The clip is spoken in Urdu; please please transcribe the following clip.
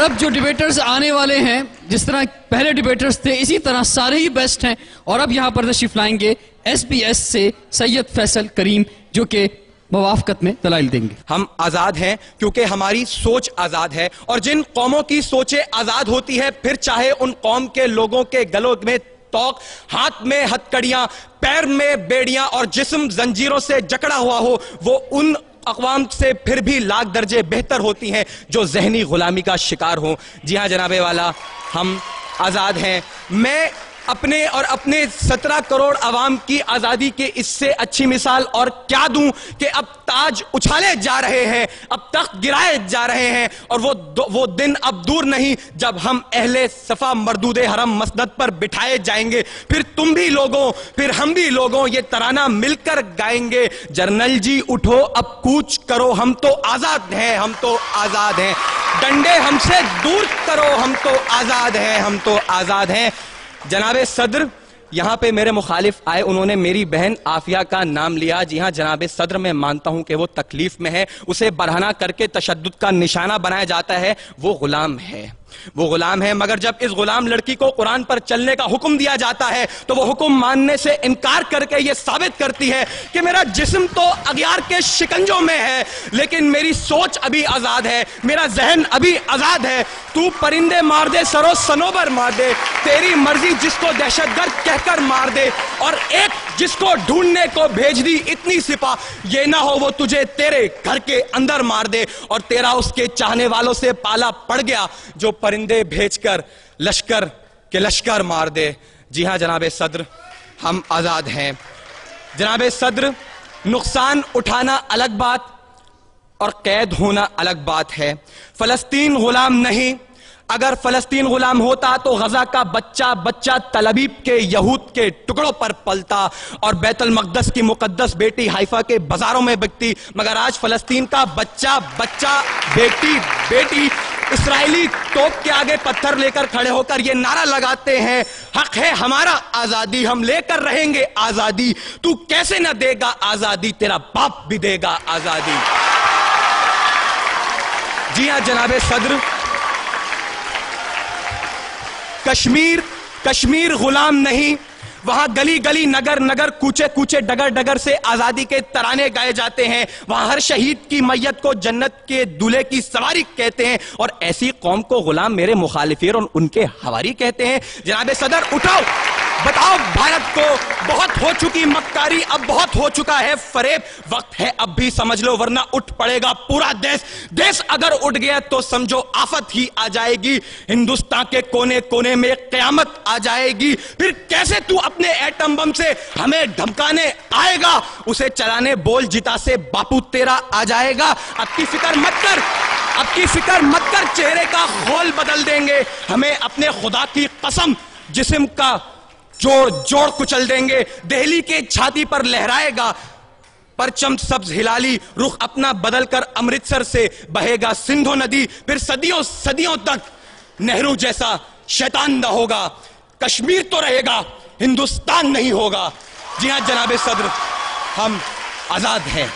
اب جو ڈیبیٹرز آنے والے ہیں، جس طرح پہلے ڈیبیٹرز تھے اسی طرح سارے ہی بیسٹ ہیں، اور اب یہاں پر تشریف لائیں گے ایس بی ایس سے سید فیصل کریم، جو کہ موافقت میں دلائل دیں گے۔ ہم آزاد ہیں کیونکہ ہماری سوچ آزاد ہے، اور جن قوموں کی سوچیں آزاد ہوتی ہے، پھر چاہے ان قوم کے لوگوں کے گلوں میں توق، ہاتھ میں ہتکڑیاں، پیر میں بیڑیاں اور جسم زنجیروں سے جکڑا ہوا ہو، وہ ان اقوام سے پھر بھی لاکھ درجے بہتر ہوتی ہیں جو ذہنی غلامی کا شکار ہوں۔ جی ہاں جناب والا، ہم آزاد ہیں۔ میں اپنے اور اپنے 17 کروڑ عوام کی آزادی کے اس سے اچھی مثال اور کیا دوں کہ اب تاج اچھالے جا رہے ہیں، اب تخت گرائے جا رہے ہیں، اور وہ دن اب دور نہیں جب ہم اہل صفا مردود حرم مسند پر بٹھائے جائیں گے۔ پھر تم بھی لوگوں، پھر ہم بھی لوگوں یہ ترانہ مل کر گائیں گے، جرنل جی اٹھو اب کوچ کرو، ہم تو آزاد ہیں، ہم تو آزاد ہیں، ڈنڈے ہم سے دور کرو، ہم تو آزاد ہیں، ہم تو آزاد ہیں۔ جناب صدر یہاں پہ میرے مخالف آئے، انہوں نے میری بہن عافیہ کا نام لیا۔ جی ہاں جناب صدر، میں مانتا ہوں کہ وہ تکلیف میں ہے، اسے برہنہ کر کے تشدد کا نشانہ بنایا جاتا ہے، وہ غلام ہے، وہ غلام ہے، مگر جب اس غلام لڑکی کو قرآن پر چلنے کا حکم دیا جاتا ہے تو وہ حکم ماننے سے انکار کر کے یہ ثابت کرتی ہے کہ میرا جسم تو اغیار کے شکنجوں میں ہے لیکن میری سوچ ابھی آزاد ہے، میرا ذہن ابھی آزاد ہے۔ تو پرندے مار دے، سرو سنوبر مار دے، تیری مرضی جس کو دہشت گرد کہہ کر مار دے، اور ایک جس کو ڈھونڈنے کو بھیج دی اتنی سپاہ، یہ نہ ہو وہ تجھے تیرے گھر کے اندر مار دے، اور تیرا اس کے چاہنے والوں سے پالا پڑ گیا جو پرندے بھیج کر لشکر کے لشکر مار دے۔ جی ہاں جناب صدر، ہم آزاد ہیں۔ جناب صدر، نقصان اٹھانا الگ بات اور قید ہونا الگ بات ہے۔ فلسطین غلام نہیں، اگر فلسطین غلام ہوتا تو غزہ کا بچہ بچہ تل ابیب کے یہود کے ٹکڑوں پر پلتا اور بیت المقدس کی مقدس بیٹی حیفا کے بازاروں میں بکتی، مگر آج فلسطین کا بچہ بچہ بیٹی بیٹی اسرائیلی توپ کے آگے پتھر لے کر کھڑے ہو کر یہ نعرہ لگاتے ہیں، حق ہے ہمارا آزادی، ہم لے کر رہیں گے آزادی، تو کیسے نہ دے گا آزادی، تیرا باپ بھی دے گا آزادی۔ جی ہاں جناب صدر، کشمیر غلام نہیں، وہاں گلی گلی نگر نگر کوچے کوچے ڈگر ڈگر سے آزادی کے ترانے گائے جاتے ہیں، وہاں ہر شہید کی میت کو جنت کے دولے کی سواری کہتے ہیں، اور ایسی قوم کو غلام میرے مخالفین اور ان کے ہواری کہتے ہیں۔ جناب صدر اٹھاؤ، بتاؤ بھارت کو بہت ہو چکی مکاری، اب بہت ہو چکا ہے فریب، وقت ہے اب بھی سمجھ لو ورنہ اٹھ پڑے گا پورا دیش اگر اٹھ گیا تو سمجھو آفت ہی آ جائے گی، ہندوستان کے کونے کونے میں قیامت آ جائے گی۔ پھر کیسے تو اپنے ایٹم بم سے ہمیں دھمکانے آئے گا، اسے چلانے بول جتا سے باپو تیرا آ جائے گا۔ اب کی فکر مت کر، چہرے کا خول بدل دیں گے، ہمیں اپنے خدا کی قسم جسم کا جوڑ کچل دیں گے، دہلی کے چھاتی پر لہرائے گا پرچم سبز ہلالی، رخ اپنا بدل کر امرتسر سے بہے گا سندھو ندی، پھر صدیوں صدیوں تک نہرو جیسا شیطان نہ ہوگا، کشمیر تو رہے گا، ہندوستان نہیں ہوگا۔ جی ہاں جناب صدر، ہم آزاد ہیں۔